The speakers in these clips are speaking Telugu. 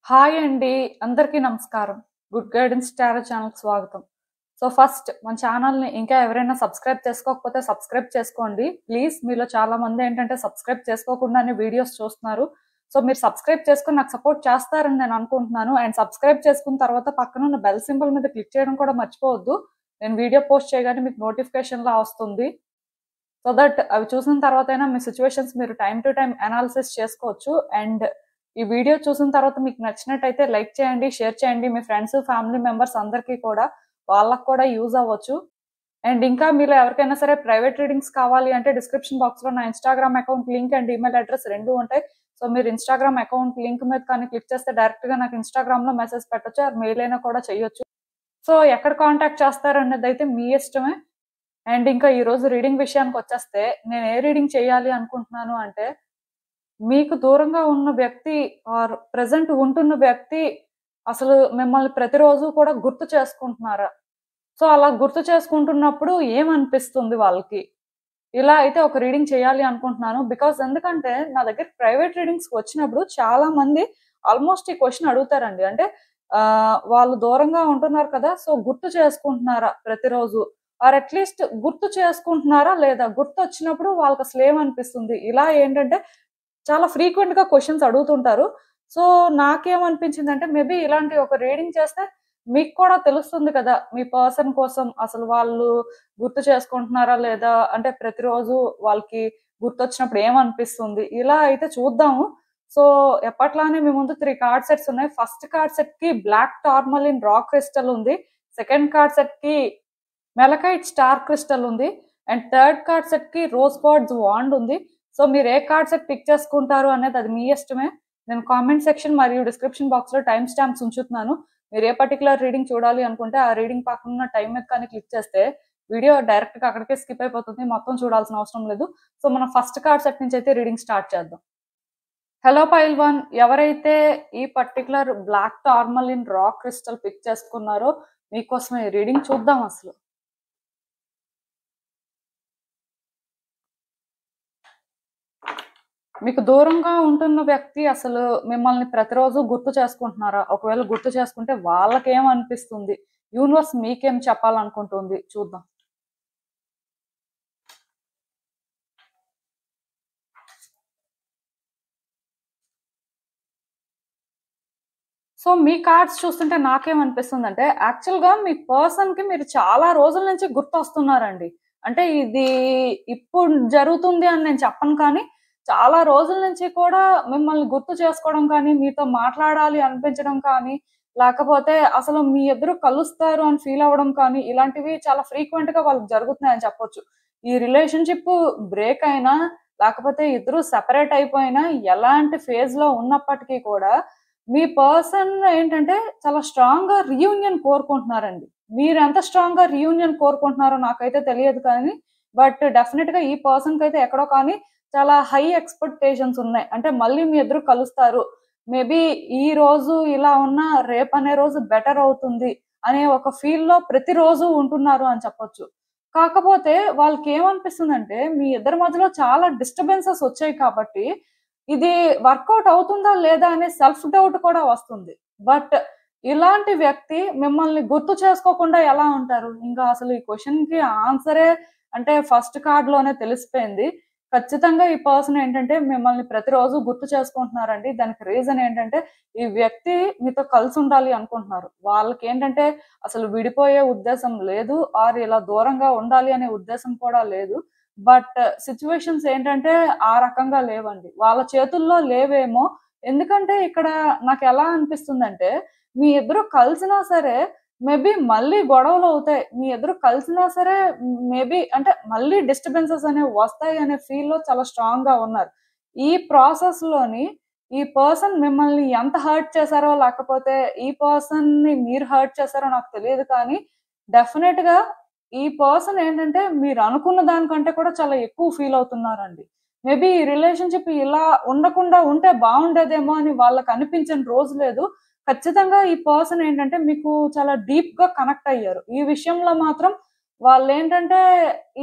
హాయ్ అండి. అందరికీ నమస్కారం. గుడ్ గైడెన్స్ టారో ఛానల్‌కి స్వాగతం. ఫస్ట్ మన ఛానల్‌ని ఇంకా ఎవరైనా సబ్స్క్రైబ్ చేసుకోకపోతే సబ్స్క్రైబ్ చేసుకోండి. ప్లీజ్ మీలో చాలా మంది ఏంటంటే సబ్స్క్రైబ్ చేసుకోకుండానే వీడియోస్ చూస్తున్నారు. మీరు సబ్స్క్రైబ్ చేసుకొని నాకు సపోర్ట్ చేస్తారని నేను అనుకుంటున్నాను. అండ్ సబ్స్క్రైబ్ చేసుకున్న తర్వాత పక్కన ఉన్న బెల్ సింబల్ మీద క్లిక్ చేయడం కూడా మర్చిపోవద్దు. నేను వీడియో పోస్ట్ చేయగానే మీకు నోటిఫికేషన్‌లా వస్తుంది. దట్ అవి చూసిన తర్వాతైనా మీ సిట్యుయేషన్స్ మీరు టైమ్ టు టైమ్ అనాలిసిస్ చేసుకోవచ్చు. అండ్ ఈ వీడియో చూసిన తర్వాత మీకు నచ్చినట్టయితే లైక్ చేయండి, షేర్ చేయండి మీ ఫ్రెండ్స్, ఫ్యామిలీ మెంబర్స్ అందరికీ కూడా. వాళ్ళకి కూడా యూజ్ అవ్వచ్చు. అండ్ ఇంకా మీలో ఎవరికైనా సరే ప్రైవేట్ రీడింగ్స్ కావాలి అంటే డిస్క్రిప్షన్ బాక్స్‌లో నా Instagram account link and email address 2 ఉంటాయి. మీరు ఇన్‌స్టాగ్రామ్ అకౌంట్ లింక్ మీద కానీ క్లిక్ చేస్తే డైరెక్ట్‌గా నాకు ఇన్‌స్టాగ్రామ్‌లో మెసేజ్ పెట్టొచ్చు. ఆర్ మెయిల్ అయినా కూడా చేయొచ్చు. ఎక్కడ కాంటాక్ట్ చేస్తారనేదైతే మీ ఇష్టమే. అండ్ ఇంకా ఈరోజు రీడింగ్ విషయానికొచ్చేస్తే నేను ఏ రీడింగ్ చేయాలి అనుకుంటున్నాను అంటే, మీకు దూరంగా ఉన్న వ్యక్తి ఆర్ ప్రెజెంట్ ఉంటున్న వ్యక్తి అసలు మిమ్మల్ని ప్రతిరోజు కూడా గుర్తు చేసుకుంటున్నారా? అలా గుర్తు చేసుకుంటున్నప్పుడు ఏమనిపిస్తుంది వాళ్ళకి? ఇలా అయితే ఒక రీడింగ్ చేయాలి అనుకుంటున్నాను. బికాజ్ ఎందుకంటే నా దగ్గర ప్రైవేట్ రీడింగ్స్‌కి వచ్చినప్పుడు చాలా మంది ఆల్మోస్ట్ ఈ క్వెషన్ అడుగుతారండి. అంటే వాళ్ళు దూరంగా ఉంటున్నారు కదా! గుర్తు చేసుకుంటున్నారా ప్రతిరోజు? ఆర్ అట్‌లీస్ట్ గుర్తు చేసుకుంటున్నారా లేదా? గుర్తొచ్చినప్పుడు వాళ్ళకసలు ఏమనిపిస్తుంది? ఇలా ఏంటంటే చాలా ఫ్రీక్వెంట్‌గా క్వెషన్స్ అడుగుతుంటారు. నాకేమనిపించిందంటే మేబీ ఇలాంటి ఒక రీడింగ్ చేస్తే మీకు కూడా తెలుస్తుంది కదా! మీ పర్సన్ కోసం అసలు వాళ్ళు గుర్తు చేసుకుంటున్నారా లేదా? అంటే ప్రతిరోజు వాళ్ళకి గుర్తొచ్చినప్పుడు ఏమనిపిస్తుంది? ఇలా అయితే చూద్దాము. సో, ఎప్పట్లానే మీ ముందు 3 కార్డ్ సెట్స్ ఉన్నాయి. ఫస్ట్ కార్డ్ సెట్‌కి బ్లాక్ టార్మలిన్ రాక్ క్రిస్టల్ ఉంది. సెకండ్ కార్డ్ సెట్‌కి మెలకైట్ స్టార్ క్రిస్టల్ ఉంది. అండ్ థర్డ్ కార్డ్ సెట్‌కి రోజ్ క్వార్ట్జ్ వాండ్ ఉంది. మీరు ఏ కార్డ్ సెట్ పిక్ చేసుకుంటారు అనేది అది మీ ఇష్టమే. నేను కామెంట్ సెక్షన్ మరియు డిస్క్రిప్షన్ బాక్స్‌లో టైమ్ స్టాంప్స్ ఉంచుతున్నాను. మీరు ఏ పర్టిక్యులర్ రీడింగ్ చూడాలి అనుకుంటే ఆ రీడింగ్ పక్కన ఉన్న టైమ్ మీద కానీ క్లిక్ చేస్తే వీడియో డైరెక్ట్‌గా అక్కడికే స్కిప్ అయిపోతుంది. మొత్తం చూడాల్సిన అవసరం లేదు. మనం ఫస్ట్ కార్డ్ సెట్ నుంచి అయితే రీడింగ్ స్టార్ట్ చేద్దాం. హలో పైల్ 1, ఎవరైతే ఈ particular black tourmaline rock crystal pick చేసుకున్నారో మీకోసమే రీడింగ్ చూద్దాం అసలు. మీకు దూరంగా ఉంటున్న వ్యక్తి అసలు మిమ్మల్ని ప్రతిరోజు గుర్తు చేసుకుంటున్నారా? ఒకవేళ గుర్తు చేసుకుంటే వాళ్ళకేమనిపిస్తుంది? యూనివర్స్ మీకేం చెప్పాలనుకుంటుంది? చూద్దాం. మీ కార్డ్స్ చూస్తుంటే నాకేమనిపిస్తుందంటే, యాక్చువల్‌గా మీ పర్సన్‌కి మీరు చాలా రోజుల నుంచి గుర్తొస్తున్నారండి. అంటే ఇది ఇప్పుడు జరుగుతుంది అని నేను చెప్పను కానీ, చాలా రోజుల నుంచి కూడా మిమ్మల్ని గుర్తు చేసుకోవడం కానీ, మీతో మాట్లాడాలి అనిపించడం కానీ, లేకపోతే అసలు మీ ఇద్దరు కలుస్తారు అని ఫీల్ అవ్వడం కానీ, ఇలాంటివి చాలా ఫ్రీక్వెంట్‌గా వాళ్ళకి జరుగుతున్నాయని చెప్పొచ్చు. ఈ రిలేషన్‌షిప్ బ్రేక్ అయినా, లేకపోతే ఇద్దరు సెపరేట్ అయిపోయినా, ఎలాంటి ఫేజ్‌లో ఉన్నప్పటికీ కూడా మీ పర్సన్ ఏంటంటే చాలా స్ట్రాంగ్‌గా రీయూనియన్ కోరుకుంటున్నారండి. మీరెంత స్ట్రాంగ్‌గా రీయూనియన్ కోరుకుంటున్నారో నాకైతే తెలియదు కానీ, బట్ డెఫినిట్‌గా ఈ పర్సన్‌కైతే ఎక్కడో కానీ చాలా హై ఎక్స్‌పెక్టేషన్స్ ఉన్నాయి. అంటే మళ్ళీ మీ ఇద్దరు కలుస్తారు. మేబీ ఈ రోజు ఇలా ఉన్నా రేపనే రోజు బెటర్ అవుతుంది అనే ఒక ఫీల్‌లో ప్రతిరోజు ఉంటున్నారు అని చెప్పొచ్చు. కాకపోతే వాళ్ళకేమనిపిస్తుందంటే మీ ఇద్దరి మధ్యలో చాలా డిస్టర్బెన్సెస్ వచ్చాయి కాబట్టి ఇది వర్కౌట్ అవుతుందా లేదా అనే సెల్ఫ్ డౌట్ కూడా వస్తుంది. బట్ ఇలాంటి వ్యక్తి మిమ్మల్ని గుర్తు చేసుకోకుండా ఎలా ఉంటారు? ఇంకా అసలు ఈ క్వెషన్‌కి ఆన్సరే అంటే ఫస్ట్ కార్డ్‌లోనే తెలిసిపోయింది. ఖచ్చితంగా ఈ పర్సన్ ఏంటంటే మిమ్మల్ని ప్రతిరోజు గుర్తు చేసుకుంటున్నారండి. దానికి రీజన్ ఏంటంటే ఈ వ్యక్తి మీతో కలిసుండాలి అనుకుంటున్నారు. వాళ్ళకేంటంటే అసలు విడిపోయే ఉద్దేశం లేదు. ఆర్ ఇలా దూరంగా ఉండాలి అనే ఉద్దేశం కూడా లేదు. బట్ సిట్యుయేషన్స్ ఏంటంటే ఆ రకంగా లేవండి. వాళ్ళ చేతుల్లో లేవేమో. ఎందుకంటే ఇక్కడ నాకెలా అనిపిస్తుందంటే, మీ ఇద్దరు కలిసినా సరే మేబీ మళ్ళీ గొడవలవుతాయి. మీ ఇద్దరు కలిసినా సరే మేబీ అంటే మళ్ళీ డిస్టర్బెన్సెస్ అనేవి వస్తాయి అనే ఫీల్‌లో చాలా స్ట్రాంగ్‌గా ఉన్నారు. ఈ ప్రాసెస్‌లోని ఈ పర్సన్ మిమ్మల్ని ఎంత హర్ట్ చేశారో, లేకపోతే ఈ పర్సన్‌ని మీరు హర్ట్ చేశారో నాకు తెలీదు కానీ, డెఫినెట్‌గా ఈ పర్సన్ ఏంటంటే మీరనుకున్న దానికంటే కూడా చాలా ఎక్కువ ఫీల్ అవుతున్నారండి. మేబీ ఈ రిలేషన్‌షిప్ ఇలా ఉండకుండా ఉంటే బావుండేదేమో అని వాళ్ళకనిపించని రోజు లేదు. ఖచ్చితంగా ఈ పర్సన్ ఏంటంటే మీకు చాలా డీప్‌గా కనెక్ట్ అయ్యారు. ఈ విషయంలో మాత్రం వాళ్ళేంటంటే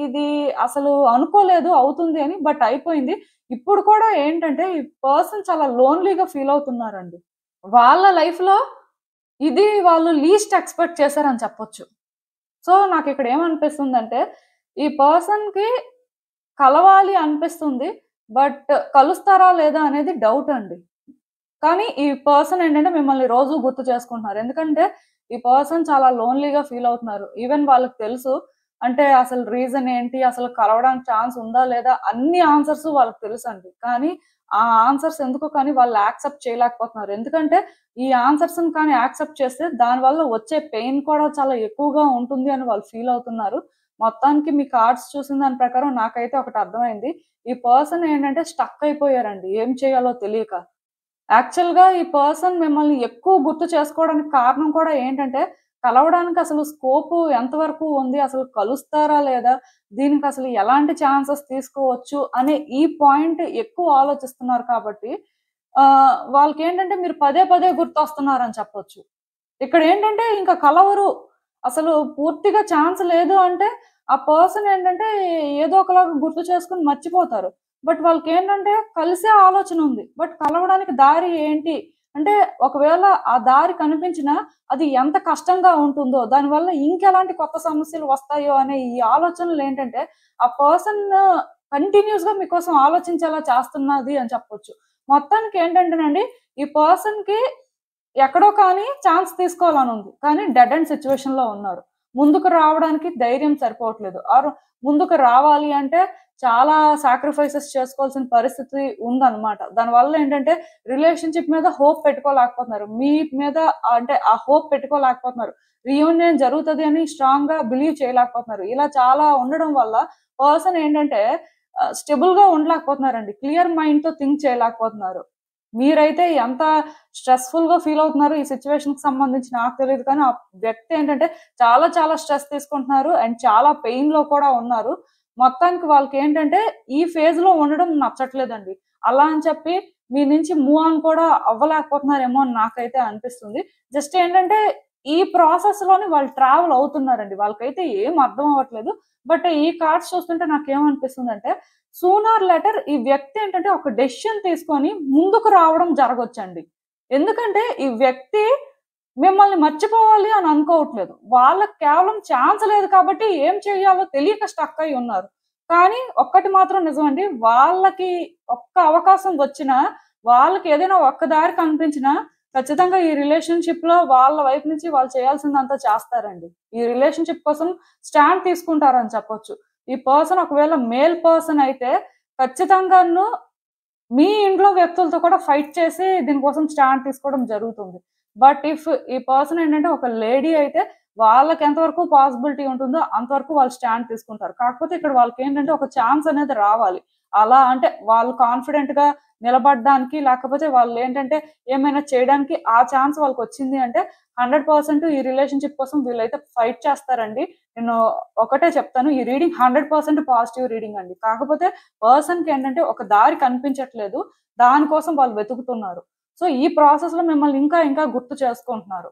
ఇది అసలు అనుకోలేదు అవుతుంది అని. బట్ అయిపోయింది. ఇప్పుడు కూడా ఏంటంటే ఈ పర్సన్ చాలా లోన్‌లీగా ఫీల్ అవుతున్నారండి. వాళ్ళ లైఫ్లో ఇది వాళ్ళు లీస్ట్ ఎక్స్పెక్ట్ చేశారని చెప్పొచ్చు. సో నాకు ఇక్కడ ఏమనిపిస్తుందంటే ఈ పర్సన్‌కి కలవాలి అనిపిస్తుంది. బట్ కలుస్తారా లేదా అనేది డౌట్ అండి. కానీ ఈ పర్సన్ ఏంటంటే మిమ్మల్ని రోజు గుర్తు చేసుకుంటున్నారు. ఎందుకంటే ఈ పర్సన్ చాలా లోన్‌లీగా ఫీల్ అవుతున్నారు. ఈవెన్ వాళ్ళకి తెలుసు. అంటే అసలు రీజన్ ఏంటి? అసలు కలవడానికి ఛాన్స్ ఉందా? లేదా? అన్ని ఆన్సర్స్ వాళ్ళకి తెలుసండి. కానీ ఆ ఆన్సర్స్ ఎందుకో కానీ వాళ్ళు యాక్సెప్ట్ చేయలేకపోతున్నారు. ఎందుకంటే ఈ ఆన్సర్స్‌ని కానీ యాక్సెప్ట్ చేస్తే దానివల్ల వచ్చే పెయిన్ కూడా చాలా ఎక్కువగా ఉంటుంది అని వాళ్ళు ఫీల్ అవుతున్నారు. మొత్తానికి మీ కార్డ్స్ చూసిన దాని ప్రకారం నాకైతే ఒకటి అర్థమైంది. ఈ పర్సన్ ఏంటంటే స్టక్ అయిపోయారండి. ఏం చేయాలో తెలియక. యాక్చువల్‌గా ఈ పర్సన్ మిమ్మల్ని ఎక్కువ గుర్తు చేసుకోవడానికి కారణం కూడా ఏంటంటే, కలవడానికి అసలు స్కోపు ఎంతవరకు ఉంది? అసలు కలుస్తారా లేదా? దీనికసలు ఎలాంటి ఛాన్సెస్ తీసుకోవచ్చు? అనే ఈ పాయింట్ ఎక్కువ ఆలోచిస్తున్నారు కాబట్టి, వాళ్ళకేంటంటే మీరు పదే పదే గుర్తొస్తున్నారని చెప్పొచ్చు. ఇక్కడేంటంటే ఇంక కలవరు. అసలు పూర్తిగా ఛాన్స్ లేదు అంటే, ఆ పర్సన్ ఏంటంటే ఏదో ఒకలాగా గుర్తు చేసుకొని మర్చిపోతారు. బట్ వాళ్ళకేంటంటే కలిసే ఆలోచన ఉంది. బట్ కలవడానికి దారి ఏంటి? అంటే ఒకవేళ ఆ దారి కనిపించినా అది ఎంత కష్టంగా ఉంటుందో, దానివల్ల ఇంకెలాంటి కొత్త సమస్యలు వస్తాయో అనే ఈ ఆలోచనలేంటంటే, ఆ పర్సన్ కంటిన్యూయస్‌గా మీకోసం ఆలోచించేలా చేస్తున్నది అని చెప్పొచ్చు. మొత్తానికేంటంటేనండి, ఈ పర్సన్‌కి ఎక్కడో కానీ ఛాన్స్ తీసుకోవాలనుంది. కానీ డెడ్ ఎండ్ సిట్యుయేషన్‌లో ఉన్నారు. ముందుకు రావడానికి ధైర్యం సరిపోవట్లేదు. ముందుకు రావాలి అంటే చాలా సాక్రిఫైసెస్ చేసుకోవాల్సిన పరిస్థితి ఉందన్నమాట. దానివల్ల ఏంటంటే రిలేషన్‌షిప్ మీద హోప్ పెట్టుకోలేకపోతున్నారు. మీ మీద అంటే ఆ హోప్ పెట్టుకోలేకపోతున్నారు. రీయూనియన్ జరుగుతది అని స్ట్రాంగ్‌గా బిలీవ్ చేయలేకపోతున్నారు. ఇలా చాలా ఉండడం వల్ల పర్సన్ ఏంటంటే స్టేబుల్‌గా ఉండలేకపోతున్నారండి. క్లియర్ మైండ్‌తో థింక్ చేయలేకపోతున్నారు. మీరైతే ఎంత స్ట్రెస్‌ఫుల్‌గా ఫీల్ అవుతున్నారు ఈ సిట్యుయేషన్‌కి సంబంధించి నాకు తెలీదు కానీ, ఆ వ్యక్తి ఏంటంటే చాలా చాలా స్ట్రెస్ తీసుకుంటున్నారు. అండ్ చాలా పెయిన్‌లో కూడా ఉన్నారు. మొత్తానికి వాళ్ళకేంటంటే ఈ ఫేజ్‌లో ఉండడం నచ్చట్లేదండి. అలా అని చెప్పి మీ నుంచి మూవ్ ఆన్ కూడా అవ్వలేకపోతున్నారేమో అని నాకైతే అనిపిస్తుంది. జస్ట్ ఏంటంటే ఈ ప్రాసెస్‌లోని వాళ్ళు ట్రావెల్ అవుతున్నారండి. వాళ్ళకైతే ఏం అర్థం అవ్వట్లేదు. బట్ ఈ కార్డ్స్ చూస్తుంటే నాకేమనిపిస్తుందంటే సూనర్ లేటర్ ఈ వ్యక్తి ఏంటంటే ఒక డెసిషన్ తీసుకొని ముందుకు రావడం జరగొచ్చండి. ఎందుకంటే ఈ వ్యక్తి మిమ్మల్ని మర్చిపోవాలి అని అనుకోవట్లేదు. వాళ్ళకి కేవలం ఛాన్స్ లేదు కాబట్టి ఏం చేయాలో తెలియక స్టక్ అయ్యి ఉన్నారు. కానీ ఒక్కటి మాత్రం నిజమండి. వాళ్ళకి ఒక్క అవకాశం వచ్చినా, వాళ్ళకి ఏదైనా ఒక్క దారి కనిపించినా ఖచ్చితంగా ఈ రిలేషన్‌షిప్‌లో వాళ్ళ వైపు నుంచి వాళ్ళు చేయాల్సిందంతా చేస్తారండి. ఈ రిలేషన్‌షిప్ కోసం స్టాండ్ తీసుకుంటారని చెప్పొచ్చు. ఈ పర్సన్ ఒకవేళ మేల్ పర్సన్ అయితే ఖచ్చితంగాను మీ ఇంట్లో వ్యక్తులతో కూడా ఫైట్ చేసి దీనికోసం స్టాండ్ తీసుకోవడం జరుగుతుంది. బట్ ఈ పర్సన్ ఏంటంటే ఒక లేడీ అయితే వాళ్ళకి ఎంతవరకు పాసిబిలిటీ ఉంటుందో అంతవరకు వాళ్ళు స్టాండ్ తీసుకుంటారు. కాకపోతే ఇక్కడ వాళ్ళకేంటంటే ఒక ఛాన్స్ అనేది రావాలి. అలా అంటే వాళ్ళు కాన్ఫిడెంట్‌గా నిలబడడానికి లేకపోతే వాళ్ళేంటంటే ఏమైనా చేయడానికి ఆ ఛాన్స్ వాళ్ళకొచ్చింది అంటే 100% ఈ రిలేషన్‌షిప్ కోసం వీళ్ళైతే ఫైట్ చేస్తారండి. నేను ఒకటే చెప్తాను. ఈ రీడింగ్ 100% పాజిటివ్ రీడింగ్ అండి. కాకపోతే పర్సన్‌కి ఏంటంటే ఒక దారి కనిపించట్లేదు. దానికోసం వాళ్ళు వెతుకుతున్నారు. సో, ఈ ప్రాసెస్‌లో మిమ్మల్ని ఇంకా ఇంకా గుర్తు చేసుకుంటున్నారు.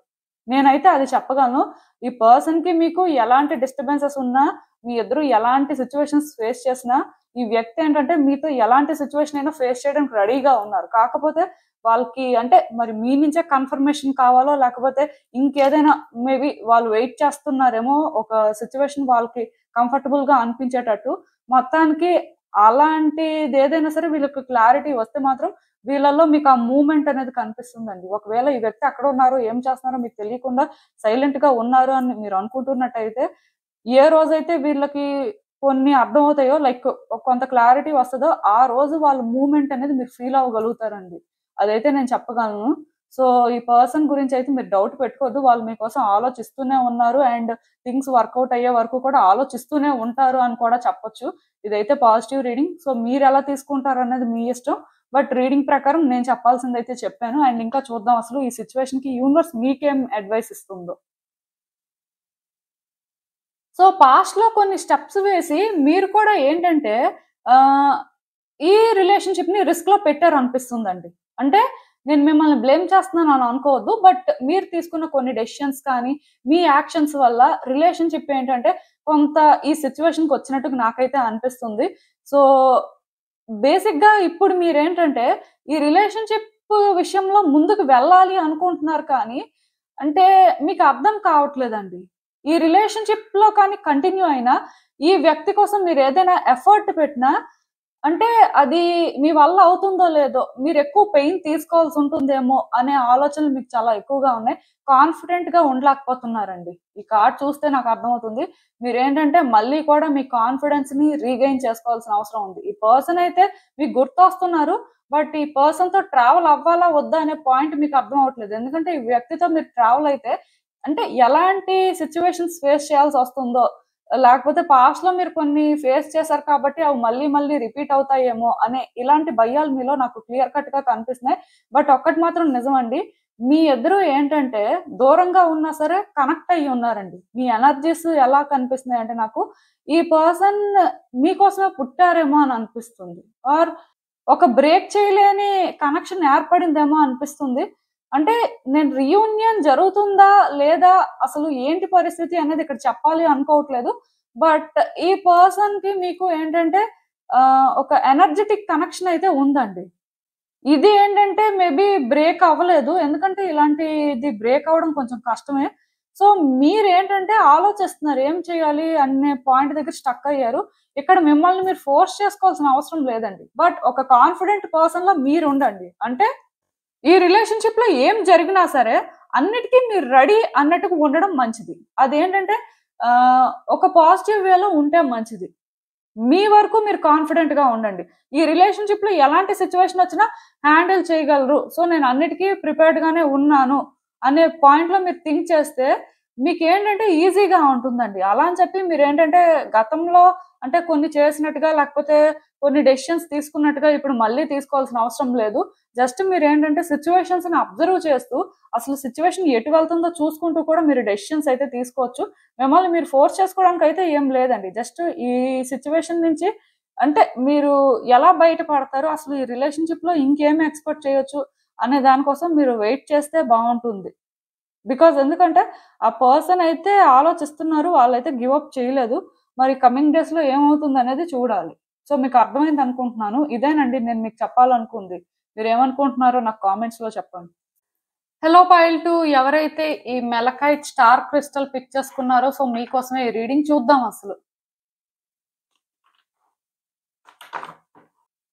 నేనైతే అది చెప్పగలను. ఈ పర్సన్‌కి మీకు ఎలాంటి డిస్టర్బెన్సెస్ ఉన్నా, మీ ఇద్దరు ఎలాంటి సిట్యుయేషన్స్ ఫేస్ చేసినా, ఈ వ్యక్తి ఏంటంటే మీతో ఎలాంటి సిట్యుయేషన్ అయినా ఫేస్ చేయడానికి రెడీగా ఉన్నారు. కాకపోతే వాళ్ళకి అంటే మరి మీ నుంచే కన్ఫర్మేషన్ కావాలో లేకపోతే ఇంకేదైనా మేబీ వాళ్ళు వెయిట్ చేస్తున్నారేమో ఒక సిట్యుయేషన్ వాళ్ళకి కంఫర్టబుల్‌గా అనిపించేటట్టు. మొత్తానికి అలాంటిదేదైనా సరే వీళ్ళకి క్లారిటీ వస్తే మాత్రం వీళ్ళలో మీకు ఆ మూవ్‌మెంట్ అనేది కనిపిస్తుందండి. ఒకవేళ ఈ వ్యక్తి ఎక్కడున్నారో, ఏం చేస్తున్నారో మీకు తెలియకుండా సైలెంట్‌గా ఉన్నారు అని మీరు అనుకుంటున్నట్టయితే, ఏ రోజైతే వీళ్ళకి కొన్ని అర్థమవుతాయో లైక్ కొంత క్లారిటీ వస్తదో, ఆ రోజు వాళ్ళ మూవ్‌మెంట్ అనేది మీరు ఫీల్ అవ్వగలుగుతారండి. అదైతే నేను చెప్పగలను. సో, ఈ పర్సన్ గురించయితే మీరు డౌట్ పెట్టుకోవద్దు. వాళ్ళు మీకోసం ఆలోచిస్తూనే ఉన్నారు. అండ్ థింగ్స్ వర్కౌట్ అయ్యే వరకు కూడా ఆలోచిస్తూనే ఉంటారు అని కూడా చెప్పొచ్చు. ఇదైతే పాజిటివ్ రీడింగ్. సో, మీరెలా తీసుకుంటారనేది మీ ఇష్టం. బట్ రీడింగ్ ప్రకారం నేను చెప్పాల్సిందైతే చెప్పాను. అండ్ ఇంకా చూద్దాం అసలు ఈ సిట్యుయేషన్‌కి యూనివర్స్ మీకేం అడ్వైస్ ఇస్తుందో. సో, పాస్ట్‌లో కొన్ని స్టెప్స్ వేసి మీరు కూడా ఏంటంటే ఆహ్, ఈ రిలేషన్‌షిప్‌ని రిస్క్‌లో పెట్టారనిపిస్తుందండి. అంటే నేను మిమ్మల్ని బ్లేమ్ చేస్తున్నానని అనుకోవద్దు. బట్ మీరు తీసుకున్న కొన్ని డెసిషన్స్ కానీ, మీ యాక్షన్స్ వల్ల రిలేషన్‌షిప్ ఏంటంటే కొంత ఈ సిట్యుయేషన్‌కొచ్చినట్టుగా నాకైతే అనిపిస్తుంది. సో, బేసిక్‌గా ఇప్పుడు మీరేంటంటే ఈ రిలేషన్‌షిప్ విషయంలో ముందుకు వెళ్ళాలి అనుకుంటున్నారు కానీ అంటే మీకు అర్థం కావట్లేదండి. ఈ రిలేషన్‌షిప్‌లో కానీ కంటిన్యూ అయినా, ఈ వ్యక్తి కోసం మీరు ఏదైనా ఎఫర్ట్ పెట్టినా అంటే అది మీ వల్ల అవుతుందో లేదో, మీరెక్కువ పెయిన్ తీసుకోవాల్సి ఉంటుందేమో అనే ఆలోచనలు మీకు చాలా ఎక్కువగా ఉన్నాయి. కాన్ఫిడెంట్‌గా ఉండలేకపోతున్నారండి. ఈ కార్డ్ చూస్తే నాకు అర్థమవుతుంది. మీరేంటంటే మళ్ళీ కూడా మీ కాన్ఫిడెన్స్‌ని రీగెయిన్ చేసుకోవాల్సిన అవసరం ఉంది. ఈ పర్సన్ అయితే మీకు గుర్తొస్తున్నారు. బట్ ఈ పర్సన్‌తో ట్రావెల్ అవ్వాలా? వద్దా? అనే పాయింట్ మీకు అర్థం అవ్వట్లేదు. ఎందుకంటే ఈ వ్యక్తితో మీరు ట్రావెల్ అయితే అంటే ఎలాంటి సిట్యుయేషన్స్ ఫేస్ చేయాల్సొస్తుందో, లేకపోతే పాస్ట్‌లో మీరు కొన్ని ఫేస్ చేశారు కాబట్టి అవి మళ్ళీ మళ్ళీ రిపీట్ అవుతాయేమో అనే ఇలాంటి భయాలు మీలో నాకు క్లియర్ కట్‌గా కనిపిస్తున్నాయి. బట్ ఒక్కటి మాత్రం నిజమండి. మీ ఇద్దరు ఏంటంటే దూరంగా ఉన్నా సరే కనెక్ట్ అయ్యి ఉన్నారండి. మీ ఎనర్జీస్ ఎలా కనిపిస్తున్నాయంటే నాకు ఈ పర్సన్ మీకోసమే పుట్టారేమో అని అనిపిస్తుంది. ఆర్ ఒక బ్రేక్ చేయలేని కనెక్షన్ ఏర్పడిందేమో అనిపిస్తుంది. అంటే నేను రీయూనియన్ జరుగుతుందా? లేదా? అసలు ఏంటి పరిస్థితి అనేది ఇక్కడ చెప్పాలి అనుకోవట్లేదు. బట్ ఈ పర్సన్‌కి మీకు ఏంటంటే ఒక ఎనర్జిటిక్ కనెక్షన్ అయితే ఉందండి. ఇది ఏంటంటే మేబీ బ్రేక్ అవ్వలేదు. ఎందుకంటే ఇలాంటిది బ్రేక్ అవ్వడం కొంచెం కష్టమే. సో, మీరేంటంటే ఆలోచిస్తున్నారు. ఏం చేయాలి అనే పాయింట్ దగ్గర స్టక్ అయ్యారు. ఇక్కడ మిమ్మల్ని మీరు ఫోర్స్ చేసుకోవాల్సిన అవసరం లేదండి. బట్ ఒక కాన్ఫిడెంట్ పర్సన్‌లా మీరుండండి. అంటే ఈ రిలేషన్‌షిప్‌లో ఏం జరిగినా సరే అన్నిటికి మీరు రెడీ అన్నట్టుగా ఉండడం మంచిది. అదేంటంటే ఒక పాజిటివ్ వేలో ఉంటే మంచిది. మీ వరకు మీరు కాన్ఫిడెంట్‌గా ఉండండి. ఈ రిలేషన్‌షిప్‌లో ఎలాంటి సిట్యుయేషన్ వచ్చినా హ్యాండిల్ చేయగలరు. సో, నేను అన్నిటికి ప్రిపేర్డ్‌గానే ఉన్నాను అనే పాయింట్‌లో మీరు థింక్ చేస్తే మీకేంటంటే ఈజీగా ఉంటుందండి. అలా అని చెప్పి మీరేంటంటే గతంలో అంటే కొన్ని చేసినట్టుగా లేకపోతే కొన్ని డెసిషన్స్ తీసుకున్నట్టుగా ఇప్పుడు మళ్ళీ తీసుకోవాల్సిన అవసరం లేదు. జస్ట్ మీరేంటంటే సిట్యుయేషన్స్‌ని అబ్జర్వ్ చేస్తూ అసలు సిట్యుయేషన్ ఎటు వెళ్తుందో చూసుకుంటూ కూడా మీరు డెసిషన్స్ అయితే తీసుకోవచ్చు. మిమ్మల్ని మీరు ఫోర్స్ చేసుకోవడానికైతే ఏం లేదండి. జస్ట్ ఈ సిట్యుయేషన్ నుంచి అంటే మీరు ఎలా బయటపడతారు? అసలు ఈ రిలేషన్‌షిప్‌లో ఇంకేమి ఎక్స్‌పెక్ట్ చేయొచ్చు అనే దాని కోసం మీరు వెయిట్ చేస్తే బావుంటుంది. బికాజ్ ఎందుకంటే ఆ పర్సన్ అయితే ఆలోచిస్తున్నారు. వాళ్ళైతే గివ్ అప్ చేయలేదు. మరి కమింగ్ డేస్‌లో ఏమవుతుందనేది చూడాలి. సో, మీకు అర్థమైంది అనుకుంటున్నాను. ఇదేనండి నేను మీకు చెప్పాలనుకుంది. మీరేమనుకుంటున్నారో నాకు కామెంట్స్‌లో చెప్పండి. హలో పైల్ 2 ఎవరైతే ఈ మెలకైట్ స్టార్ క్రిస్టల్ పిక్ చేసుకున్నారో సో మీకోసమే ఈ రీడింగ్ చూద్దాం అసలు.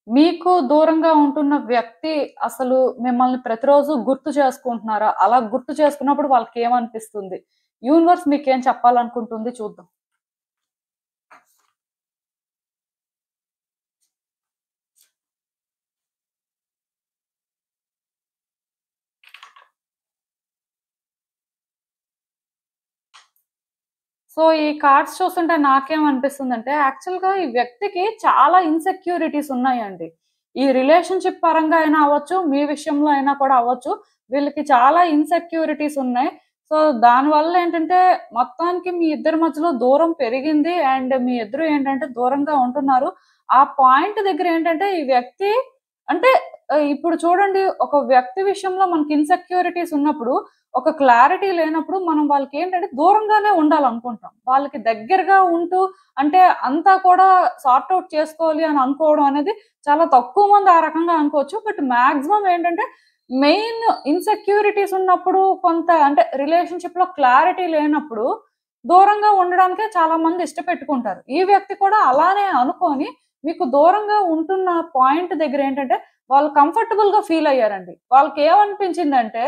మీకు దూరంగా ఉంటున్న వ్యక్తి అసలు మిమ్మల్ని ప్రతిరోజు గుర్తు చేసుకుంటున్నారా? అలా గుర్తు చేసుకున్నప్పుడు వాళ్ళకేమనిపిస్తుంది? యూనివర్స్ మీకేం చెప్పాలనుకుంటుంది చూద్దాం. సో, ఈ కార్డ్స్ చూస్తుంటే నాకేమనిపిస్తుందంటే, యాక్చువల్‌గా ఈ వ్యక్తికి చాలా ఇన్‌సెక్యూరిటీస్ ఉన్నాయండి. ఈ రిలేషన్‌షిప్ పరంగా అయినా అవ్వచ్చు, మీ విషయంలో అయినా కూడా అవ్వచ్చు. వీళ్ళకి చాలా ఇన్‌సెక్యూరిటీస్ ఉన్నాయి. సో, దానివల్ల ఏంటంటే, మొత్తానికి మీ ఇద్దరి మధ్యలో దూరం పెరిగింది. అండ్ మీ ఇద్దరు ఏంటంటే దూరంగా ఉంటున్నారు. ఆ పాయింట్ దగ్గర ఏంటంటే, ఈ వ్యక్తి అంటే ఇప్పుడు చూడండి ఒక వ్యక్తి విషయంలో మనకి ఇన్‌సెక్యూరిటీస్ ఉన్నప్పుడు ఒక క్లారిటీ లేనప్పుడు మనం వాళ్ళకేంటంటే దూరంగానే ఉండాలనుకుంటాం. వాళ్ళకి దగ్గరగా ఉంటూ అంటే అంతా కూడా సార్ట్ ఔట్ చేసుకోవాలి అని అనుకోవడం అనేది చాలా తక్కువ మంది ఆ రకంగా అనుకోవచ్చు. బట్ మాక్సిమం ఏంటంటే మెయిన్ ఇన్‌సెక్యూరిటీస్ ఉన్నప్పుడు కొంత అంటే రిలేషన్‌షిప్‌లో క్లారిటీ లేనప్పుడు దూరంగా ఉండడానికే చాలా మంది ఇష్టపెట్టుకుంటారు. ఈ వ్యక్తి కూడా అలానే అనుకోని మీకు దూరంగా ఉంటున్న పాయింట్ దగ్గర ఏంటంటే వాళ్ళు కంఫర్టబుల్‌గా ఫీల్ అయ్యారండి. వాళ్ళకేమనిపించిందంటే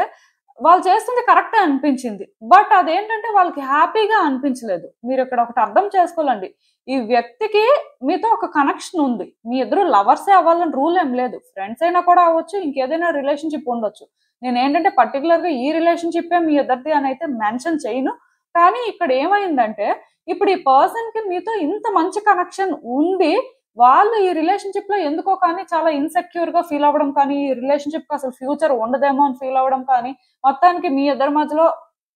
వాళ్ళు చేస్తుంది కరెక్టే అనిపించింది. బట్ అదేంటంటే వాళ్ళకి హ్యాపీగా అనిపించలేదు. మీరిక్కడ ఒకటి అర్థం చేసుకోవాలండి. ఈ వ్యక్తికి మీతో ఒక కనెక్షన్ ఉంది. మీ ఇద్దరు లవర్సే అవ్వాలని రూల్ ఏం లేదు. ఫ్రెండ్స్ అయినా కూడా అవ్వచ్చు. ఇంకేదైనా రిలేషన్‌షిప్ ఉండొచ్చు. నేనేంటంటే పర్టిక్యులర్‌గా ఈ రిలేషన్‌షిప్పే మీ ఇద్దరిది అనైతే మెన్షన్ చేయను. కానీ ఇక్కడ ఏమైందంటే ఇప్పుడు ఈ పర్సన్‌కి మీతో ఇంత మంచి కనెక్షన్ ఉండి వాళ్ళు ఈ రిలేషన్‌షిప్‌లో ఎందుకో కానీ చాలా ఇన్‌సెక్యూర్‌గా ఫీల్ అవ్వడం కానీ, ఈ రిలేషన్‌షిప్‌కి అసలు ఫ్యూచర్ ఉండదేమో అని ఫీల్ అవ్వడం కానీ, మొత్తానికి మీ ఇద్దరి మధ్యలో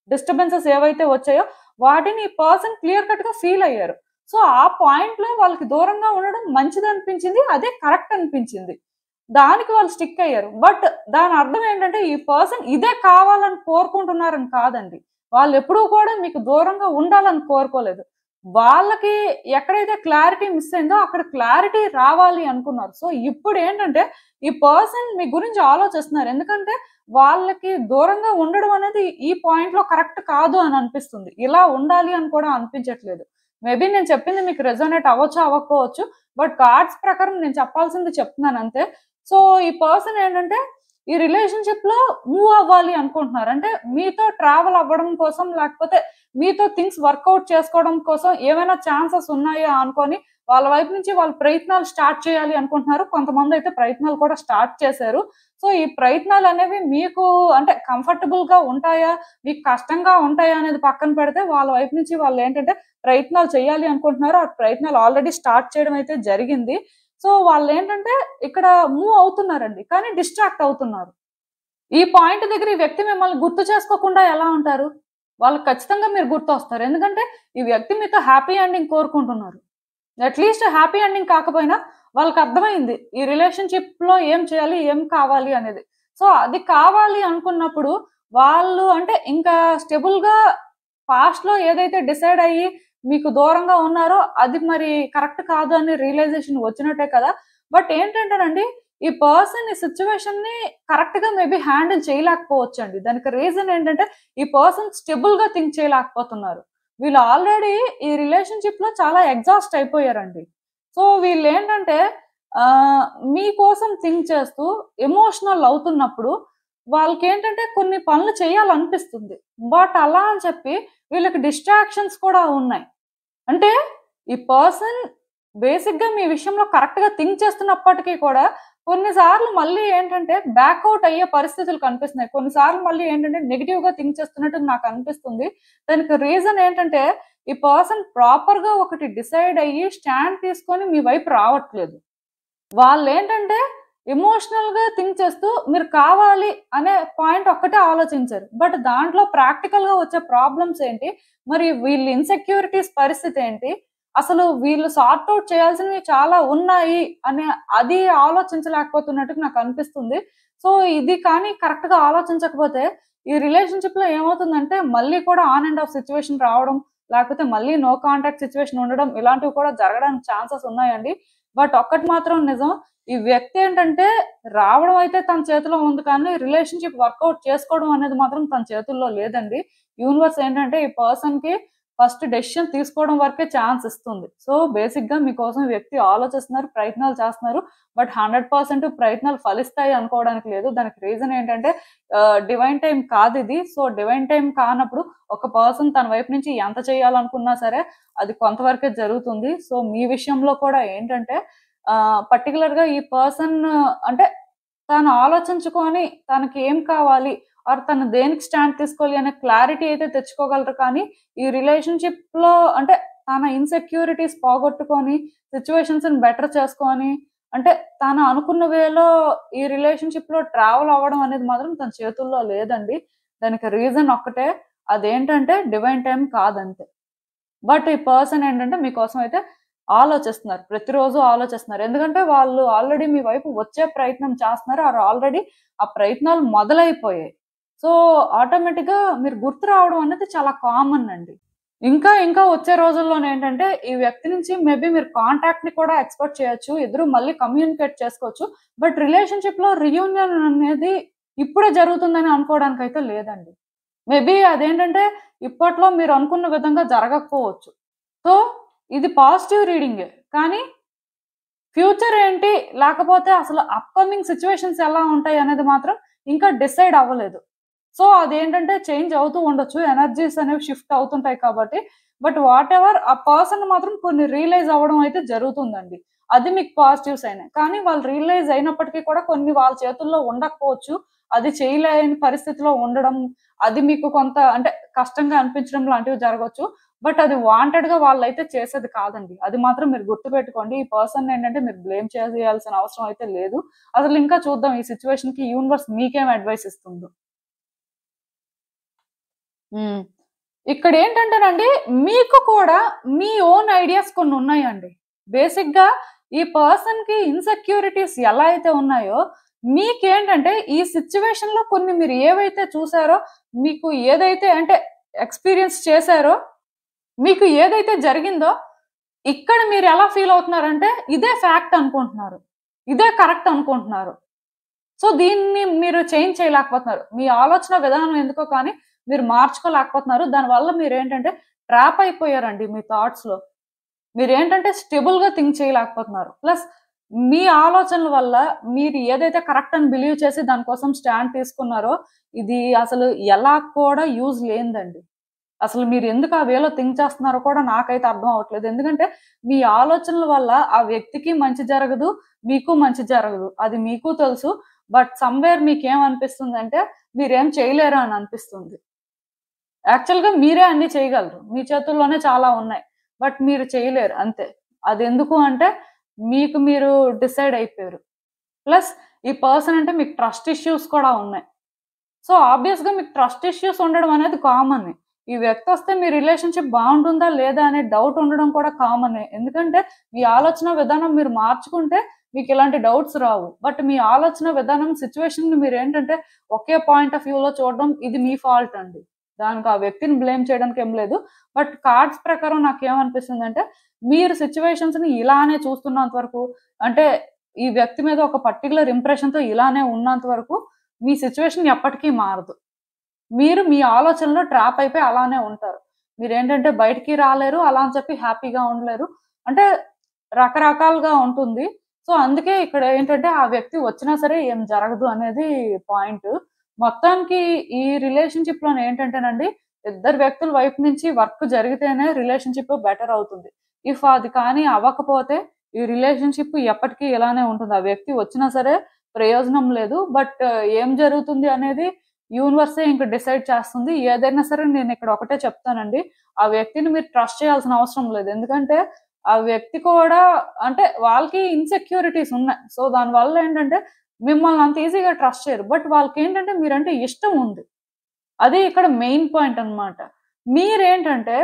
డిస్టర్బెన్సెస్ ఏవైతే వచ్చాయో వాటిని ఈ పర్సన్ క్లియర్ కట్‌గా ఫీల్ అయ్యారు. సో, ఆ పాయింట్‌లో వాళ్ళకి దూరంగా ఉండడం మంచిదనిపించింది. అదే కరెక్ట్ అనిపించింది. దానికి వాళ్ళు స్టిక్ అయ్యారు. బట్ దాని అర్థం ఏంటంటే ఈ పర్సన్ ఇదే కావాలని కోరుకుంటున్నారని కాదండి. వాళ్ళెప్పుడూ కూడా మీకు దూరంగా ఉండాలని కోరుకోలేదు. వాళ్ళకి ఎక్కడైతే క్లారిటీ మిస్ అయిందో అక్కడ క్లారిటీ రావాలి అనుకున్నారు. సో ఇప్పుడు ఏంటంటే ఈ పర్సన్ మీ గురించి ఆలోచిస్తున్నారు. ఎందుకంటే వాళ్ళకి దూరంగా ఉండడం అనేది ఈ పాయింట్ లో కరెక్ట్ కాదు అని అనిపిస్తుంది. ఇలా ఉండాలి అని కూడా అనిపించట్లేదు. మేబీ నేను చెప్పింది మీకు రెజోనేట్ అవ్వచ్చు అవ్వకపోవచ్చు, బట్ కార్డ్స్ ప్రకారం నేను చెప్పాల్సింది చెప్తున్నాను అంతే. సో ఈ పర్సన్ ఏంటంటే ఈ రిలేషన్షిప్ లో మూవ్ అవ్వాలి అనుకుంటున్నారు. అంటే మీతో ట్రావెల్ అవ్వడం కోసం, లేకపోతే మీతో థింగ్స్ వర్కౌట్ చేసుకోవడం కోసం ఏమైనా ఛాన్సెస్ ఉన్నాయా అనుకొని వాళ్ళ వైపు నుంచి వాళ్ళు ప్రయత్నాలు స్టార్ట్ చేయాలి అనుకుంటున్నారు. కొంతమంది అయితే ప్రయత్నాలు కూడా స్టార్ట్ చేశారు. సో ఈ ప్రయత్నాలు అనేవి మీకు అంటే కంఫర్టబుల్ గా ఉంటాయా, మీకు కష్టంగా ఉంటాయా అనేది పక్కన పెడితే వాళ్ళ వైపు నుంచి వాళ్ళు ఏంటంటే ప్రయత్నాలు చేయాలి అనుకుంటున్నారు. ఆ ప్రయత్నాలు ఆల్రెడీ స్టార్ట్ చేయడం అయితే జరిగింది. సో వాళ్ళు ఏంటంటే ఇక్కడ మూవ్ అవుతున్నారండి, కానీ డిస్ట్రాక్ట్ అవుతున్నారు. ఈ పాయింట్ దగ్గర ఈ వ్యక్తి మిమ్మల్ని గుర్తు చేసుకోకుండా ఎలా ఉంటారు? వాళ్ళకి ఖచ్చితంగా మీరు గుర్తొస్తారు. ఎందుకంటే ఈ వ్యక్తి మీతో హ్యాపీ ఎండింగ్ కోరుకుంటున్నారు. అట్లీస్ట్ హ్యాపీ ఎండింగ్ కాకపోయినా వాళ్ళకి అర్థమైంది ఈ రిలేషన్షిప్ లో ఏం చేయాలి, ఏం కావాలి అనేది. సో అది కావాలి అనుకున్నప్పుడు వాళ్ళు అంటే ఇంకా స్టెబుల్ గా పాస్ట్ లో ఏదైతే డిసైడ్ అయ్యి మీకు దూరంగా ఉన్నారో అది మరి కరెక్ట్ కాదు అని రియలైజేషన్ వచ్చినట్టే కదా. బట్ ఏంటంటేనండి ఈ పర్సన్ ఈ సిచ్యువేషన్ ని కరెక్ట్ గా మేబీ హ్యాండిల్ చేయలేకపోవచ్చు అండి. దానికి రీజన్ ఏంటంటే ఈ పర్సన్ స్టెబుల్ గా థింక్ చేయలేకపోతున్నారు. వీళ్ళు ఆల్రెడీ ఈ రిలేషన్షిప్ లో చాలా ఎగ్జాస్ట్ అయిపోయారండి. సో వీళ్ళు ఏంటంటే మీకోసం థింక్ చేస్తూ ఎమోషనల్ అవుతున్నప్పుడు వాళ్ళకి ఏంటంటే కొన్ని పనులు చేయాలనిపిస్తుంది. బట్ అలా అని చెప్పి వీళ్ళకి డిస్ట్రాక్షన్స్ కూడా ఉన్నాయి. అంటే ఈ పర్సన్ బేసిక్ గా మీ విషయంలో కరెక్ట్ గా థింక్ చేస్తున్నప్పటికీ కూడా కొన్నిసార్లు మళ్ళీ ఏంటంటే బ్యాక్అవుట్ అయ్యే పరిస్థితులు కనిపిస్తున్నాయి. కొన్నిసార్లు మళ్ళీ ఏంటంటే నెగిటివ్ గా థింక్ చేస్తున్నట్టు నాకు అనిపిస్తుంది. దానికి రీజన్ ఏంటంటే ఈ పర్సన్ ప్రాపర్ గా ఒకటి డిసైడ్ అయ్యి స్టాండ్ తీసుకొని మీ వైపు రావట్లేదు. వాళ్ళు ఏంటంటే ఎమోషనల్ గా థింక్ చేస్తూ మీరు కావాలి అనే పాయింట్ ఒక్కటే ఆలోచించారు. బట్ దాంట్లో ప్రాక్టికల్ గా వచ్చే ప్రాబ్లమ్స్ ఏంటి, మరి వీళ్ళ ఇన్సెక్యూరిటీస్ పరిస్థితి ఏంటి, అసలు వీళ్ళు సార్ట్ అవుట్ చేయాల్సినవి చాలా ఉన్నాయి అనే అది ఆలోచించలేకపోతున్నట్టు నాకు అనిపిస్తుంది. సో ఇది కానీ కరెక్ట్ గా ఆలోచించకపోతే ఈ రిలేషన్షిప్ లో ఏమవుతుందంటే మళ్ళీ కూడా ఆన్ అండ్ ఆఫ్ సిచ్యువేషన్ రావడం, లేకపోతే మళ్ళీ నో కాంటాక్ట్ సిచ్యువేషన్ ఉండడం, ఇలాంటివి కూడా జరగడానికి ఛాన్సెస్ ఉన్నాయండి. బట్ ఒక్కటి మాత్రం నిజం, ఈ వ్యక్తి ఏంటంటే రావడం అయితే తన చేతిలో ఉంది, కానీ రిలేషన్షిప్ వర్కౌట్ చేసుకోవడం అనేది మాత్రం తన చేతుల్లో లేదండి. యూనివర్స్ ఏంటంటే ఈ పర్సన్ కి ఫస్ట్ డెసిషన్ తీసుకోవడం వరకే ఛాన్స్ ఇస్తుంది. సో బేసిక్ గా మీకోసం ఈ వ్యక్తి ఆలోచిస్తున్నారు, ప్రయత్నాలు చేస్తున్నారు. బట్ 100% ప్రయత్నాలు ఫలిస్తాయి అనుకోవడానికి లేదు. దానికి రీజన్ ఏంటంటే డివైన్ టైం కాదు ఇది. సో డివైన్ టైం కానప్పుడు ఒక పర్సన్ తన వైపు నుంచి ఎంత చేయాలనుకున్నా సరే అది కొంతవరకే జరుగుతుంది. సో మీ విషయంలో కూడా ఏంటంటే పర్టికులర్ గా ఈ పర్సన్ అంటే తను ఆలోచించుకొని తనకి ఏం కావాలి ఆర్ తను దేనికి స్టాండ్ తీసుకోవాలి అనే క్లారిటీ అయితే తెచ్చుకోగలరు. కానీ ఈ రిలేషన్షిప్ లో అంటే తన ఇన్సెక్యూరిటీస్ పోగొట్టుకొని సిచ్యువేషన్స్ బెటర్ చేసుకొని అంటే తను అనుకున్న వేలో ఈ రిలేషన్షిప్ లో ట్రావెల్ అవ్వడం అనేది మాత్రం తన చేతుల్లో లేదండి. దానికి రీజన్ ఒక్కటే, అదేంటంటే డివైన్ టైం కాదంతే. బట్ ఈ పర్సన్ ఏంటంటే మీకోసం అయితే ఆలోచిస్తున్నారు, ప్రతిరోజు ఆలోచిస్తున్నారు. ఎందుకంటే వాళ్ళు ఆల్రెడీ మీ వైపు వచ్చే ప్రయత్నం చేస్తున్నారు, ఆర్ ఆల్రెడీ ఆ ప్రయత్నాలు మొదలైపోయాయి. సో ఆటోమేటిక్ గా మీరు గుర్తు రావడం అనేది చాలా కామన్ అండి. ఇంకా ఇంకా వచ్చే రోజుల్లో ఏంటంటే ఈ వ్యక్తి నుంచి మేబీ మీరు కాంటాక్ట్ ని కూడా ఎక్స్పెక్ట్ చేయొచ్చు, ఇద్దరు మళ్ళీ కమ్యూనికేట్ చేసుకోవచ్చు. బట్ రిలేషన్షిప్ లో రియూనియన్ అనేది ఇప్పుడే జరుగుతుందని అనుకోవడానికి అయితే లేదండి. మేబీ అదేంటంటే ఇప్పట్లో మీరు అనుకున్న విధంగా జరగకపోవచ్చు. సో ఇది పాజిటివ్ రీడింగే, కానీ ఫ్యూచర్ ఏంటి, లేకపోతే అసలు అప్కమింగ్ సిచ్యువేషన్స్ ఎలా ఉంటాయి అనేది మాత్రం ఇంకా డిసైడ్ అవ్వలేదు. సో అదేంటంటే చేంజ్ అవుతూ ఉండొచ్చు, ఎనర్జీస్ అనేవి షిఫ్ట్ అవుతుంటాయి కాబట్టి. బట్ వాట్ ఎవర్ ఆ పర్సన్ మాత్రం కొన్ని రియలైజ్ అవ్వడం అయితే జరుగుతుందండి. అది మీకు పాజిటివ్ సైన్. కానీ వాళ్ళు రియలైజ్ అయినప్పటికీ కూడా కొన్ని వాళ్ళ చేతుల్లో ఉండకపోవచ్చు. అది చేయలేని పరిస్థితిలో ఉండడం, అది మీకు కొంత అంటే కష్టంగా అనిపించడం లాంటివి జరగవచ్చు. బట్ అది వాంటెడ్ గా వాళ్ళైతే చేసేది కాదండి. అది మాత్రం మీరు గుర్తుపెట్టుకోండి. ఈ పర్సన్ ఏంటంటే మీరు బ్లేమ్ చేయాల్సిన అవసరం అయితే లేదు. అసలు ఇంకా చూద్దాం ఈ సిచ్యువేషన్ కి యూనివర్స్ మీకేం అడ్వైస్ ఇస్తుందో. ఇక్కడ ఏంటంటేనండి మీకు కూడా మీ ఓన్ ఐడియాస్ కొన్ని ఉన్నాయండి. బేసిక్ గా ఈ పర్సన్ కి ఇన్సెక్యూరిటీస్ ఎలా అయితే ఉన్నాయో మీకేంటంటే ఈ సిచ్యువేషన్ లో కొన్ని మీరు ఏవైతే చూసారో, మీకు ఏదైతే అంటే ఎక్స్పీరియన్స్ చేశారో, మీకు ఏదైతే జరిగిందో ఇక్కడ మీరు ఎలా ఫీల్ అవుతున్నారంటే ఇదే ఫ్యాక్ట్ అనుకుంటున్నారు, ఇదే కరెక్ట్ అనుకుంటున్నారు. సో దీన్ని మీరు చేంజ్ చేయలేకపోతున్నారు. మీ ఆలోచన విధానం ఎందుకో కానీ మీరు మార్చుకోలేకపోతున్నారు. దానివల్ల మీరు ఏంటంటే ట్రాప్ అయిపోయారండి మీ థాట్స్ లో. మీరు ఏంటంటే స్టేబుల్ గా థింక్ చేయలేకపోతున్నారు. ప్లస్ మీ ఆలోచనల వల్ల మీరు ఏదైతే కరెక్ట్ అని బిలీవ్ చేసి దానికోసం స్టాండ్ తీసుకున్నారో ఇది అసలు ఎలా కూడా యూజ్ లేనిదండి. అసలు మీరు ఎందుకు ఆ వేలో థింక్ చేస్తున్నారో కూడా నాకైతే అర్థం అవ్వట్లేదు. ఎందుకంటే మీ ఆలోచనల వల్ల ఆ వ్యక్తికి మంచి జరగదు, మీకు మంచి జరగదు. అది మీకు తెలుసు. బట్ సమ్వేర్ మీకేమనిపిస్తుంది అంటే మీరేం చేయలేరు అని అనిపిస్తుంది. యాక్చువల్గా మీరే అన్ని చేయగలరు, మీ చేతుల్లోనే చాలా ఉన్నాయి, బట్ మీరు చేయలేరు అంతే. అది ఎందుకు అంటే మీకు మీరు డిసైడ్ అయిపోయారు. ప్లస్ ఈ పర్సన్ అంటే మీకు ట్రస్ట్ ఇష్యూస్ కూడా ఉన్నాయి. సో ఆబ్వియస్గా మీకు ట్రస్ట్ ఇష్యూస్ ఉండడం అనేది కామన్. ఈ వ్యక్తి వస్తే మీ రిలేషన్షిప్ బాగుంటుందా లేదా అనే డౌట్ ఉండడం కూడా కామనే. ఎందుకంటే మీ ఆలోచన విధానం మీరు మార్చుకుంటే మీకు ఇలాంటి డౌట్స్ రావు. బట్ మీ ఆలోచన విధానం సిచ్యువేషన్ మీరు ఏంటంటే ఒకే పాయింట్ ఆఫ్ వ్యూలో చూడడం ఇది మీ ఫాల్ట్ అండి. దానికి ఆ వ్యక్తిని బ్లేమ్ చేయడానికి ఏం లేదు. బట్ కార్డ్స్ ప్రకారం నాకు ఏమనిపిస్తుంది అంటే మీరు సిచ్యువేషన్స్ ని ఇలానే చూస్తున్నంత వరకు, అంటే ఈ వ్యక్తి మీద ఒక పర్టికులర్ ఇంప్రెషన్ తో ఇలానే ఉన్నంత వరకు మీ సిచ్యువేషన్ ఎప్పటికీ మారదు. మీరు మీ ఆలోచనలో ట్రాప్ అయిపోయి అలానే ఉంటారు. మీరు ఏంటంటే బయటికి రాలేరు, అలా అని చెప్పి హ్యాపీగా ఉండలేరు. అంటే రకరకాలుగా ఉంటుంది. సో అందుకే ఇక్కడ ఏంటంటే ఆ వ్యక్తి వచ్చినా సరే ఏం జరగదు అనేది పాయింట్. మొత్తానికి ఈ రిలేషన్షిప్ లో ఏంటంటేనండి ఇద్దరు వ్యక్తుల వైపు నుంచి వర్క్ జరిగితేనే రిలేషన్షిప్ బెటర్ అవుతుంది. ఇఫ్ అది కానీ అవ్వకపోతే ఈ రిలేషన్షిప్ ఎప్పటికీ ఇలానే ఉంటుంది. ఆ వ్యక్తి వచ్చినా సరే ప్రయోజనం లేదు. బట్ ఏం జరుగుతుంది అనేది యూనివర్సే ఇంక డిసైడ్ చేస్తుంది. ఏదైనా సరే నేను ఇక్కడ ఒకటే చెప్తానండి, ఆ వ్యక్తిని మీరు ట్రస్ట్ చేయాల్సిన అవసరం లేదు. ఎందుకంటే ఆ వ్యక్తి కూడా అంటే వాళ్ళకి ఇన్సెక్యూరిటీస్ ఉన్నాయి. సో దానివల్ల ఏంటంటే మిమ్మల్ని అంత ఈజీగా ట్రస్ట్ చేయరు. బట్ వాళ్ళకి ఏంటంటే మీరంటే ఇష్టం ఉంది. అది ఇక్కడ మెయిన్ పాయింట్ అన్నమాట. మీరేంటంటే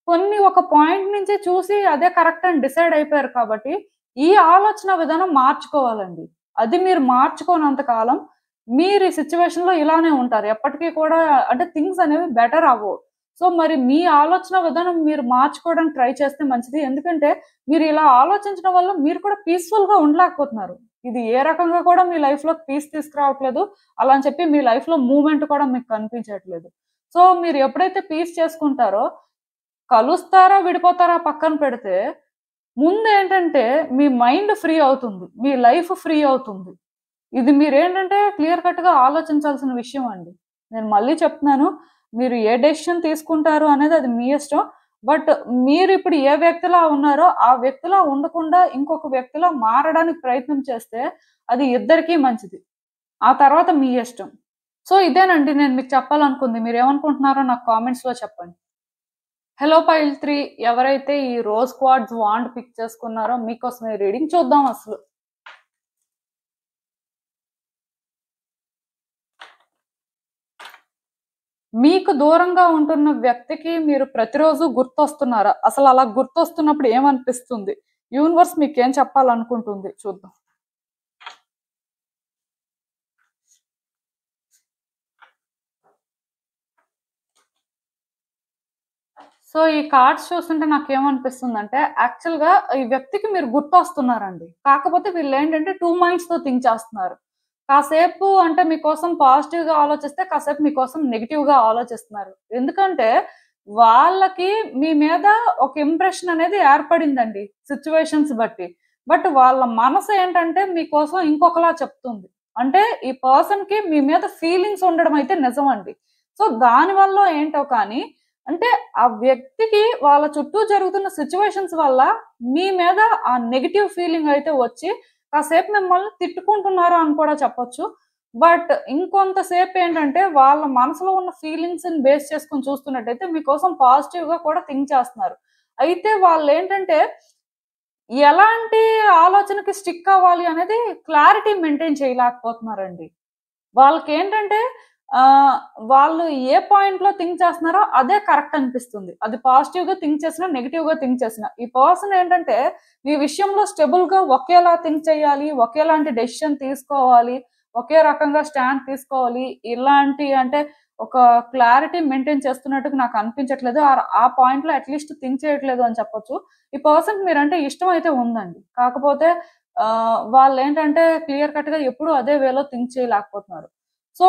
కొన్ని ఒక పాయింట్ నుంచి చూసి అదే కరెక్ట్ అని డిసైడ్ అయిపోయారు కాబట్టి ఈ ఆలోచన విధానం మార్చుకోవాలండి. అది మీరు మార్చుకోనంత కాలం మీరు ఈ సిచ్యువేషన్ లో ఇలానే ఉంటారు. ఎప్పటికీ కూడా అంటే థింగ్స్ అనేవి బెటర్ అవ్వవు. సో మరి మీ ఆలోచన విధానం మీరు మార్చుకోవడానికి ట్రై చేస్తే మంచిది. ఎందుకంటే మీరు ఇలా ఆలోచించడం వల్ల మీరు కూడా పీస్ఫుల్ గా ఉండలేకపోతున్నారు. ఇది ఏ రకంగా కూడా మీ లైఫ్ లో పీస్ తీసుకురావట్లేదు. అలా అని చెప్పి మీ లైఫ్ లో మూవ్మెంట్ కూడా మీకు కనిపించట్లేదు. సో మీరు ఎప్పుడైతే పీస్ చేసుకుంటారో కలుస్తారా విడిపోతారా పక్కన పెడితే ముందు ఏంటంటే మీ మైండ్ ఫ్రీ అవుతుంది, మీ లైఫ్ ఫ్రీ అవుతుంది. ఇది మీరేంటంటే క్లియర్ కట్ గా ఆలోచించాల్సిన విషయం అండి. నేను మళ్ళీ చెప్తున్నాను, మీరు ఏ డెసిషన్ తీసుకుంటారు అనేది అది మీ ఇష్టం. బట్ మీరు ఇప్పుడు ఏ వ్యక్తిలా ఉన్నారో ఆ వ్యక్తిలా ఉండకుండా ఇంకొక వ్యక్తిలా మారడానికి ప్రయత్నం చేస్తే అది ఇద్దరికీ మంచిది. ఆ తర్వాత మీ ఇష్టం. సో ఇదేనండి నేను మీకు చెప్పాలనుకుంది. మీరు ఏమనుకుంటున్నారో నాకు కామెంట్స్ లో చెప్పండి. హలో పైల్ 3 ఎవరైతే ఈ రోజ్ క్వార్ట్జ్ వాండ్ పిక్ చేసుకున్నారో మీకోసం రీడింగ్ చూద్దాం. అసలు మీకు దూరంగా ఉంటున్న వ్యక్తికి మీరు ప్రతిరోజు గుర్తొస్తున్నారా? అసలు అలా గుర్తొస్తున్నప్పుడు ఏమనిపిస్తుంది? యూనివర్స్ మీకేం చెప్పాలనుకుంటుంది చూద్దాం. సో ఈ కార్డ్స్ చూస్తుంటే నాకు ఏమనిపిస్తుందంటే యాక్చువల్గా ఈ వ్యక్తికి మీరు గుర్తొస్తున్నారండి. కాకపోతే వీళ్ళు ఏంటంటే 2 మైండ్స్ తో థింక్ చేస్తున్నారు. కాసేపు అంటే మీకోసం పాజిటివ్ గా ఆలోచిస్తే కాసేపు మీకోసం నెగిటివ్ గా ఆలోచిస్తున్నారు. ఎందుకంటే వాళ్ళకి మీ మీద ఒక ఇంప్రెషన్ అనేది ఏర్పడిందండి సిచ్యువేషన్స్ బట్టి. బట్ వాళ్ళ మనసు ఏంటంటే మీకోసం ఇంకొకలా చెప్తుంది. అంటే ఈ పర్సన్ కి మీ మీద ఫీలింగ్స్ ఉండడం అయితే నిజం అండి. సో దానివల్ల ఏంటో కానీ అంటే ఆ వ్యక్తికి వాళ్ళ చుట్టూ జరుగుతున్న సిచ్యువేషన్స్ వల్ల మీ మీద ఆ నెగిటివ్ ఫీలింగ్ అయితే వచ్చి కాసేపు మిమ్మల్ని తిట్టుకుంటున్నారు అని కూడా చెప్పొచ్చు. బట్ ఇంకొంతసేపు ఏంటంటే వాళ్ళ మనసులో ఉన్న ఫీలింగ్స్ ని బేస్ చేసుకొని చూస్తున్నట్టయితే మీకోసం పాజిటివ్ గా కూడా థింక్ చేస్తున్నారు. అయితే వాళ్ళు ఏంటంటే ఎలాంటి ఆలోచనకి స్టిక్ అవ్వాలి అనేది క్లారిటీ మెయింటైన్ చేయలేకపోతున్నారండి. వాళ్ళకి ఏంటంటే వాళ్ళు ఏ పాయింట్ లో థింక్ చేస్తున్నారో అదే కరెక్ట్ అనిపిస్తుంది. అది పాజిటివ్ గా థింక్ చేసినా నెగిటివ్ గా థింక్ చేసినా ఈ పర్సన్ ఏంటంటే ఈ విషయంలో స్టేబుల్ గా ఒకేలా థింక్ చేయాలి, ఒకేలాంటి డెసిషన్ తీసుకోవాలి, ఒకే రకంగా స్టాండ్ తీసుకోవాలి, ఇలాంటి అంటే ఒక క్లారిటీ మెయింటైన్ చేస్తున్నట్టుగా నాకు అనిపించట్లేదు. ఆ పాయింట్ లో అట్లీస్ట్ థింక్ చేయట్లేదు అని చెప్పొచ్చు. ఈ పర్సన్ మీరంటే ఇష్టం అయితే ఉందండి. కాకపోతే వాళ్ళు ఏంటంటే క్లియర్ కట్ గా ఎప్పుడు అదే వేలో థింక్ చేయలేకపోతున్నారు. సో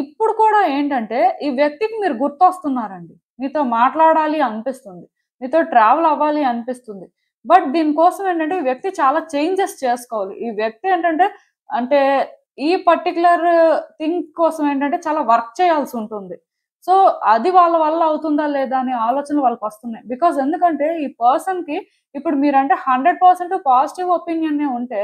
ఇప్పుడు కూడా ఏంటంటే ఈ వ్యక్తికి మీరు గుర్తొస్తున్నారండి. మీతో మాట్లాడాలి అనిపిస్తుంది. మీతో ట్రావెల్ అవ్వాలి అనిపిస్తుంది. బట్ దీనికోసం ఏంటంటే ఈ వ్యక్తి చాలా చేంజెస్ చేసుకోవాలి. ఈ వ్యక్తి ఏంటంటే అంటే ఈ పర్టిక్యులర్ థింగ్ కోసం ఏంటంటే చాలా వర్క్ చేయాల్సి ఉంటుంది. సో అది వాళ్ళ వల్ల అవుతుందా లేదా అనే ఆలోచనలు వాళ్ళకి వస్తున్నాయి. బికాజ్ ఎందుకంటే ఈ పర్సన్ కి ఇప్పుడు మీరంటే 100% పాజిటివ్ ఒపీనియన్ ఉంటే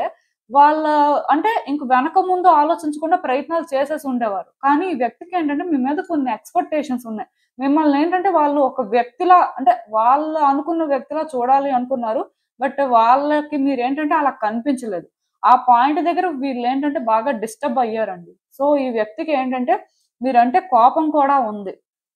వాళ్ళ అంటే ఇంక వెనక ముందు ఆలోచించకుండా ప్రయత్నాలు చేసేసి ఉండేవారు. కానీ ఈ వ్యక్తికి ఏంటంటే మీ మీద కొన్ని ఎక్స్‌పెక్టేషన్స్ ఉన్నాయి. మిమ్మల్ని ఏంటంటే వాళ్ళు ఒక వ్యక్తిలా అంటే వాళ్ళు అనుకున్న వ్యక్తిలా చూడాలి అనుకున్నారు. బట్ వాళ్ళకి మీరేంటంటే అలా కనిపించలేదు. ఆ పాయింట్ దగ్గర వీళ్ళేంటంటే బాగా డిస్టర్బ్ అయ్యారండి. సో ఈ వ్యక్తికి ఏంటంటే మీరంటే కోపం కూడా ఉంది.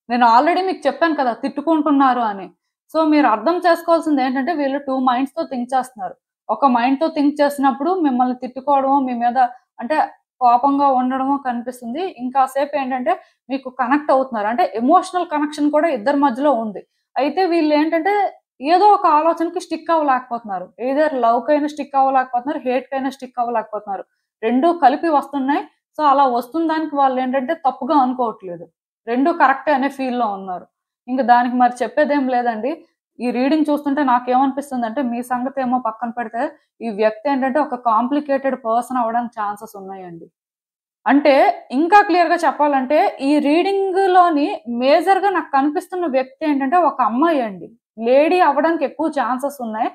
నేను ఆల్రెడీ మీకు చెప్పాను కదా! తిట్టుకుంటున్నారు అని. సో మీరు అర్థం చేసుకోవాల్సింది ఏంటంటే వీళ్ళు 2 మైండ్స్‌తో థింక్ చేస్తున్నారు. ఒక మైండ్‌తో థింక్ చేసినప్పుడు మిమ్మల్ని తిట్టుకోవడమో, మీ మీద అంటే కోపంగా ఉండడమో కనిపిస్తుంది. ఇంకాసేపు ఏంటంటే మీకు కనెక్ట్ అవుతున్నారు. అంటే ఎమోషనల్ కనెక్షన్ కూడా ఇద్దరి మధ్యలో ఉంది. అయితే వీళ్ళేంటంటే ఏదో ఒక ఆలోచనకి స్టిక్ అవ్వలేకపోతున్నారు. ఎయిదర్ లవ్‌కైనా స్టిక్ అవ్వలేకపోతున్నారు, హేట్‌కైనా స్టిక్ అవ్వలేకపోతున్నారు. 2 కలిపి వస్తున్నాయి. సో అలా వస్తున్న దానికి వాళ్ళేంటంటే తప్పుగా అనుకోవట్లేదు. 2 కరెక్టే అనే ఫీల్‌లో ఉన్నారు. ఇంక దానికి మరి చెప్పేదేం లేదండి. ఈ రీడింగ్ చూస్తుంటే నాకేమనిపిస్తుందంటే మీ సంగతేమో పక్కన పెడితే, ఈ వ్యక్తి ఏంటంటే ఒక కాంప్లికేటెడ్ పర్సన్ అవ్వడానికి ఛాన్సెస్ ఉన్నాయండి. అంటే ఇంకా క్లియర్‌గా చెప్పాలంటే ఈ రీడింగ్‌లోని మేజర్‌గా నాకు కనిపిస్తున్న వ్యక్తి ఏంటంటే ఒక అమ్మాయి అండి. లేడీ అవ్వడానికి ఎక్కువ ఛాన్సెస్ ఉన్నాయి.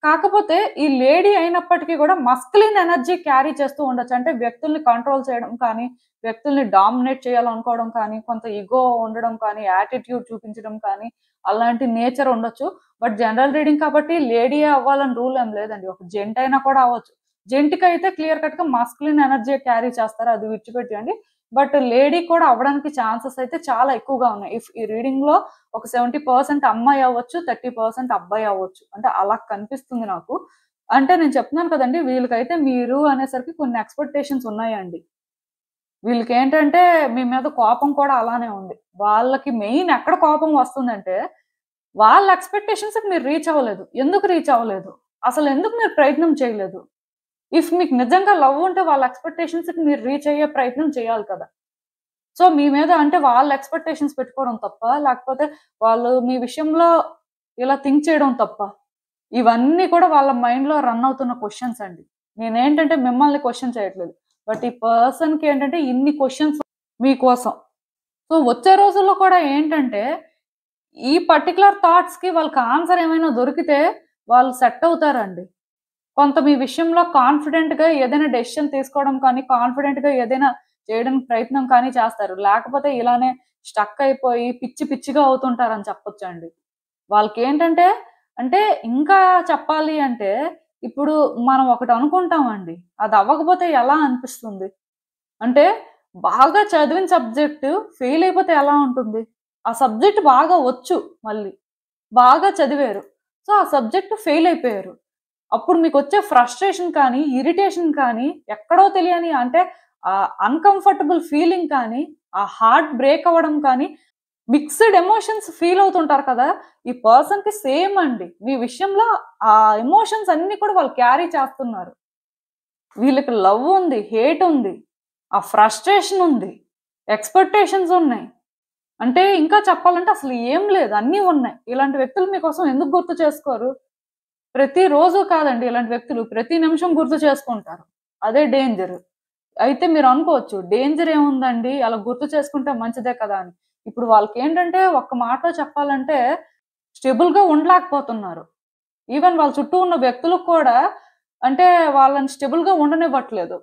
కాకపోతే ఈ లేడీ అయినప్పటికీ కూడా మస్కులిన్ ఎనర్జీ క్యారీ చేస్తూ ఉండొచ్చు. అంటే వ్యక్తుల్ని కంట్రోల్ చేయడం కానీ, వ్యక్తుల్ని డామినేట్ చేయాలనుకోవడం కానీ, కొంత ఇగో ఉండడం కానీ, యాటిట్యూడ్ చూపించడం కానీ, అలాంటి నేచర్ ఉండొచ్చు. బట్ జనరల్ రీడింగ్ కాబట్టి లేడీయే అవ్వాలని రూల్ ఏం లేదండి. ఒక జెంట్ అయినా కూడా అవ్వచ్చు. జెంట్‌కైతే క్లియర్ కట్‌గా మాస్కులిన్ ఎనర్జీ క్యారీ చేస్తారు. అది విడిచిపెట్టేయండి. బట్ లేడీ కూడా అవ్వడానికి ఛాన్సెస్ అయితే చాలా ఎక్కువగా ఉన్నాయి. ఈ రీడింగ్‌లో ఒక 70% అమ్మాయి అవ్వచ్చు. 30% అబ్బాయి అవ్వచ్చు. అంటే అలా కనిపిస్తుంది నాకు. అంటే నేను చెప్తున్నాను కదండీ! వీళ్ళకైతే మీరు అనేసరికి కొన్ని ఎక్స్‌పెక్టేషన్స్ ఉన్నాయండి. వీళ్ళకేంటంటే మీ మీద కోపం కూడా అలానే ఉంది. వాళ్ళకి మెయిన్ ఎక్కడ కోపం వస్తుందంటే, వాళ్ళ ఎక్స్‌పెక్టేషన్స్‌కి మీరు రీచ్ అవ్వలేదు. ఎందుకు రీచ్ అవ్వలేదు? అసలెందుకు మీరు ప్రయత్నం చేయలేదు? ఇఫ్ మీకు నిజంగా లవ్ ఉంటే వాళ్ళ ఎక్స్‌పెక్టేషన్స్‌కి మీరు రీచ్ అయ్యే ప్రయత్నం చేయాలి కదా! సో, మీ మీద అంటే వాళ్ళ ఎక్స్‌పెక్టేషన్స్ పెట్టుకోవడం తప్పా? లేకపోతే వాళ్ళు మీ విషయంలో ఇలా థింక్ చేయడం తప్పా? ఇవన్నీ కూడా వాళ్ళ మైండ్‌లో రన్ అవుతున్న క్వెషన్స్ అండి. నేనేంటంటే మిమ్మల్ని క్వెషన్ చేయట్లేదు. బట్ ఈ పర్సన్‌కి ఏంటంటే ఇన్ని క్వెషన్స్ మీకోసం. సో, వచ్చే రోజుల్లో కూడా ఏంటంటే ఈ పర్టిక్యులర్ థాట్స్‌కి వాళ్ళకి ఆన్సర్ ఏమైనా దొరికితే వాళ్ళు సెట్ అవుతారండి. కొంత మీ విషయంలో కాన్ఫిడెంట్‌గా ఏదైనా డెసిషన్ తీసుకోవడం కానీ, కాన్ఫిడెంట్‌గా ఏదైనా చేయడానికి ప్రయత్నం కానీ చేస్తారు. లేకపోతే ఇలానే స్టక్ అయిపోయి పిచ్చి పిచ్చిగా అవుతుంటారని చెప్పొచ్చండి. వాళ్ళకేంటంటే అంటే ఇంకా చెప్పాలి అంటే ఇప్పుడు మనం ఒకటి అనుకుంటామండి. అది అవ్వకపోతే ఎలా అనిపిస్తుంది? అంటే బాగా చదివిన సబ్జెక్ట్ ఫెయిల్ అయిపోతే ఎలా ఉంటుంది? ఆ సబ్జెక్ట్ బాగా వచ్చు మళ్ళీ. బాగా చదివారు. సో, ఆ సబ్జెక్ట్ ఫెయిల్ అయిపోయారు. అప్పుడు మీకొచ్చే ఫ్రస్ట్రేషన్ కానీ, ఇరిటేషన్ కానీ, ఎక్కడో తెలియని అంటే అన్‌కంఫర్టబుల్ ఫీలింగ్ కానీ, ఆ హార్ట్ బ్రేక్ అవ్వడం కానీ, మిక్స్డ్ ఎమోషన్స్ ఫీల్ అవుతుంటారు కదా! ఈ పర్సన్‌కి సేమ్ అండి. మీ విషయంలో ఆ ఎమోషన్స్ అన్నీ కూడా వాళ్ళు క్యారీ చేస్తున్నారు. వీళ్ళకి లవ్ ఉంది, హేట్ ఉంది, ఆ ఫ్రస్ట్రేషన్ ఉంది, ఎక్స్‌పెక్టేషన్స్ ఉన్నాయి. అంటే ఇంకా చెప్పాలంటే అసలు ఏం లేదు. అన్నీ ఉన్నాయి. ఇలాంటి వ్యక్తులు మీకోసం ఎందుకు గుర్తు చేసుకోరు? ప్రతిరోజు కాదండి ఇలాంటి వ్యక్తులు. ప్రతి నిమిషం గుర్తు చేసుకుంటారు. అదే డేంజర్. అయితే మీరనుకోవచ్చు, డేంజర్ ఏముందండి? అలా గుర్తు చేసుకుంటే మంచిదే కదా! అని. ఇప్పుడు వాళ్ళకేంటంటే ఒక్క మాటలో చెప్పాలంటే స్టేబుల్‌గా ఉండలేకపోతున్నారు. ఈవెన్ వాళ్ళ చుట్టూ ఉన్న వ్యక్తులకు కూడా అంటే వాళ్ళని స్టేబుల్‌గా ఉండనివ్వట్లేదు.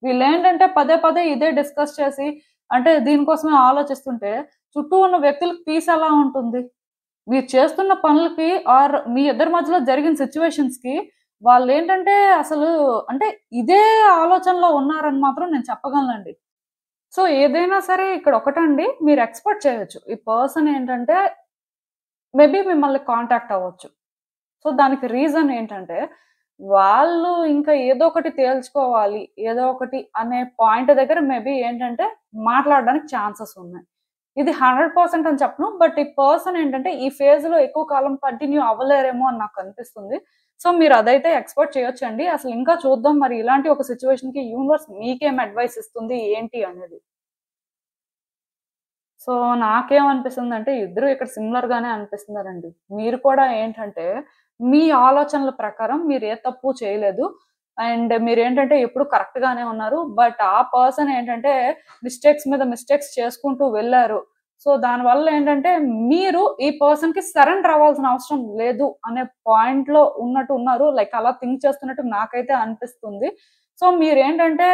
వీళ్ళేంటంటే పదే పదే ఇదే డిస్కస్ చేసి అంటే దీనికోసమే ఆలోచిస్తుంటే చుట్టూ ఉన్న వ్యక్తులకు పీస్ ఎలా ఉంటుంది? మీరు చేస్తున్న పనులకి ఆర్ మీ ఇద్దరి మధ్యలో జరిగిన సిట్యుయేషన్స్‌కి వాళ్ళేంటంటే అసలు అంటే ఇదే ఆలోచనలో ఉన్నారని మాత్రం నేను చెప్పగలనండి. సో, ఏదైనా సరే ఇక్కడ ఒకటండి మీరు ఎక్స్‌పెక్ట్ చేయొచ్చు. ఈ పర్సన్ ఏంటంటే మేబీ మిమ్మల్ని కాంటాక్ట్ అవ్వచ్చు. సో, దానికి రీజన్ ఏంటంటే వాళ్ళు ఇంకా ఏదో ఒకటి తేల్చుకోవాలి. ఏదో ఒకటి అనే పాయింట్ దగ్గర మేబీ ఏంటంటే మాట్లాడడానికి ఛాన్సెస్ ఉన్నాయి. ఇది 100% అని చెప్పను. బట్ ఈ పర్సన్ ఏంటంటే ఈ ఫేజ్ లో ఎక్కువ కాలం కంటిన్యూ అవ్వలేరేమో అని నాకు అనిపిస్తుంది. సో మీరు అదైతే ఎక్స్పెక్ట్ చేయొచ్చండి. అసలు ఇంకా చూద్దాం మరి ఇలాంటి ఒక సిచ్యువేషన్ కి యూనివర్స్ మీకేం అడ్వైస్ ఇస్తుంది ఏంటి అనేది. సో నాకేమనిపిస్తుంది అంటే ఇద్దరు ఇక్కడ సిమిలర్ గానే అనిపిస్తున్నారండి. మీరు కూడా ఏంటంటే మీ ఆలోచనల ప్రకారం మీరు ఏ తప్పు చేయలేదు అండ్ మీరేంటంటే ఎప్పుడు కరెక్ట్ గానే ఉన్నారు. బట్ ఆ పర్సన్ ఏంటంటే మిస్టేక్స్ మీద మిస్టేక్స్ చేసుకుంటూ వెళ్ళారు. సో దానివల్ల ఏంటంటే మీరు ఈ పర్సన్ కి సరెండర్ అవ్వాల్సిన అవసరం లేదు అనే పాయింట్ లో ఉన్నట్టు ఉన్నారు. లైక్ అలా థింక్ చేస్తున్నట్టు నాకైతే అనిపిస్తుంది. సో మీరేంటంటే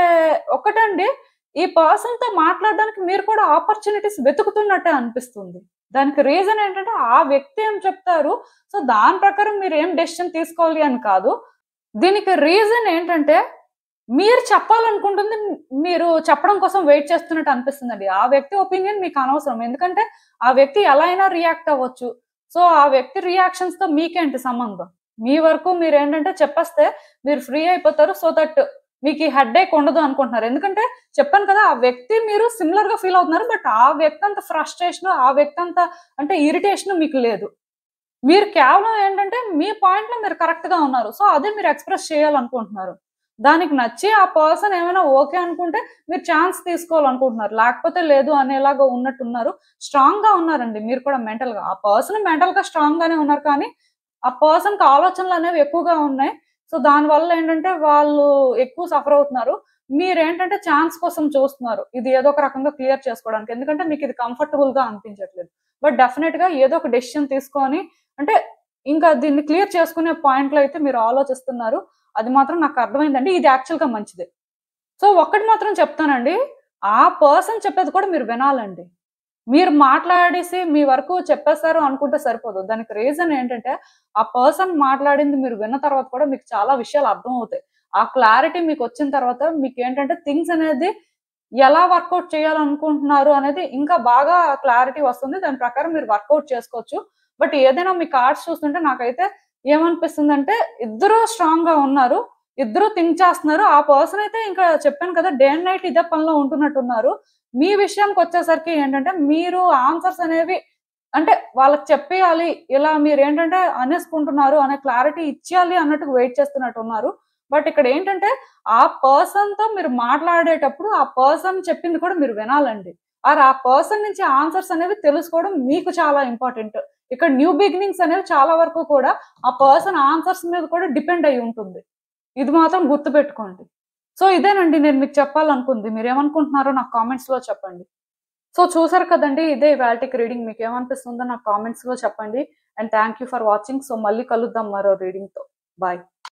ఒకటండి ఈ పర్సన్ తో మాట్లాడడానికి మీరు కూడా ఆపర్చునిటీస్ వెతుకుతున్నట్టే అనిపిస్తుంది. దానికి రీజన్ ఏంటంటే ఆ వ్యక్తి ఏం చెప్తారు, సో దాని ప్రకారం మీరు ఏం డెసిషన్ తీసుకోవాలి అని కాదు. దీనికి రీజన్ ఏంటంటే మీరు చెప్పాలనుకుంటుంది మీరు చెప్పడం కోసం వెయిట్ చేస్తున్నట్టు అనిపిస్తుందండి. ఆ వ్యక్తి ఒపీనియన్ మీకు అనవసరం. ఎందుకంటే ఆ వ్యక్తి ఎలా అయినా రియాక్ట్ అవ్వచ్చు. సో ఆ వ్యక్తి రియాక్షన్స్ తో మీకేంటి సంబంధం? మీ వరకు మీరు ఏంటంటే చెప్పేస్తే మీరు ఫ్రీ అయిపోతారు. సో దట్ మీకు ఈ హెడ్ఏక్ ఉండదు అనుకుంటున్నారు. ఎందుకంటే చెప్పాను కదా, ఆ వ్యక్తి మీరు సిమిలర్ గా ఫీల్ అవుతున్నారు. బట్ ఆ వ్యక్తి అంత ఫ్రస్ట్రేషన్, ఆ వ్యక్తి అంత అంటే ఇరిటేషన్ మీకు లేదు. మీరు కేవలం ఏంటంటే మీ పాయింట్ లో మీరు కరెక్ట్ గా ఉన్నారు. సో అదే మీరు ఎక్స్ప్రెస్ చేయాలనుకుంటున్నారు. దానికి నచ్చి ఆ పర్సన్ ఏమైనా ఓకే అనుకుంటే మీరు ఛాన్స్ తీసుకోవాలనుకుంటున్నారు. లేకపోతే లేదు అనేలాగా ఉన్నట్టున్నారు. స్ట్రాంగ్ గా ఉన్నారండి మీరు కూడా మెంటల్ గా. ఆ పర్సన్ మెంటల్ గా స్ట్రాంగ్ గానే ఉన్నారు. కానీ ఆ పర్సన్ కి ఆలోచనలు అనేవి ఎక్కువగా ఉన్నాయి. సో దానివల్ల ఏంటంటే వాళ్ళు ఎక్కువ సఫర్ అవుతున్నారు. మీరేంటంటే ఛాన్స్ కోసం చూస్తున్నారు. ఇది ఏదో ఒక రకంగా క్లియర్ చేసుకోవడానికి. ఎందుకంటే మీకు ఇది కంఫర్టబుల్ గా అనిపించట్లేదు. బట్ డెఫినెట్ గా ఏదో ఒక డెసిషన్ తీసుకొని అంటే ఇంకా దీన్ని క్లియర్ చేసుకునే పాయింట్ లో అయితే మీరు ఆలోచిస్తున్నారు. అది మాత్రం నాకు అర్థమైందండి. ఇది యాక్చువల్ గా మంచిదే. సో ఒక్కటి మాత్రం చెప్తానండి, ఆ పర్సన్ చెప్పేది కూడా మీరు వినాలండి. మీరు మాట్లాడేసి మీ వరకు చెప్పేస్తారు అనుకుంటే సరిపోదు. దానికి రీజన్ ఏంటంటే ఆ పర్సన్ మాట్లాడింది మీరు విన్న తర్వాత కూడా మీకు చాలా విషయాలు అర్థం అవుతాయి. ఆ క్లారిటీ మీకు వచ్చిన తర్వాత మీకు ఏంటంటే థింగ్స్ అనేది ఎలా వర్కౌట్ చేయాలనుకుంటున్నారు అనేది ఇంకా బాగా క్లారిటీ వస్తుంది. దాని ప్రకారం మీరు వర్కౌట్ చేసుకోవచ్చు. బట్ ఏదైనా మీ కార్డ్స్ చూస్తుంటే నాకైతే ఏమనిపిస్తుందంటే ఇద్దరు స్ట్రాంగ్ గా ఉన్నారు. ఇద్దరు థింక్ చేస్తున్నారు. ఆ పర్సన్ అయితే ఇంకా చెప్పాను కదా, డే అండ్ నైట్ ఇదే పనిలో ఉంటున్నట్టున్నారు. మీ విషయానికి వచ్చేసరికి ఏంటంటే మీరు ఆన్సర్స్ అనేవి అంటే వాళ్ళకి చెప్పేయాలి, ఇలా మీరు ఏంటంటే అనేసుకుంటున్నారు అనే క్లారిటీ ఇచ్చేయాలి అన్నట్టు వెయిట్ చేస్తున్నట్టు ఉన్నారు. బట్ ఇక్కడ ఏంటంటే ఆ పర్సన్ తో మీరు మాట్లాడేటప్పుడు ఆ పర్సన్ చెప్పింది కూడా మీరు వినాలండి. ఆ పర్సన్ నుంచి ఆన్సర్స్ అనేవి తెలుసుకోవడం మీకు చాలా ఇంపార్టెంట్. ఇక్కడ న్యూ బిగినింగ్స్ అనేవి చాలా వరకు కూడా ఆ పర్సన్ ఆన్సర్స్ మీద కూడా డిపెండ్ అయి ఉంటుంది. ఇది మాత్రం గుర్తుపెట్టుకోండి. సో ఇదేనండి నేను మీకు చెప్పాలనుకుంది. మీరేమనుకుంటున్నారో నాకు కామెంట్స్ లో చెప్పండి. సో చూసారు కదండి, ఇదే ఇవాల్టికి రీడింగ్. మీకు ఏమనిపిస్తుందో నాకు కామెంట్స్ లో చెప్పండి. And thank you for watching. So మళ్ళీ కలుద్దాం మరో రీడింగ్ తో. బాయ్.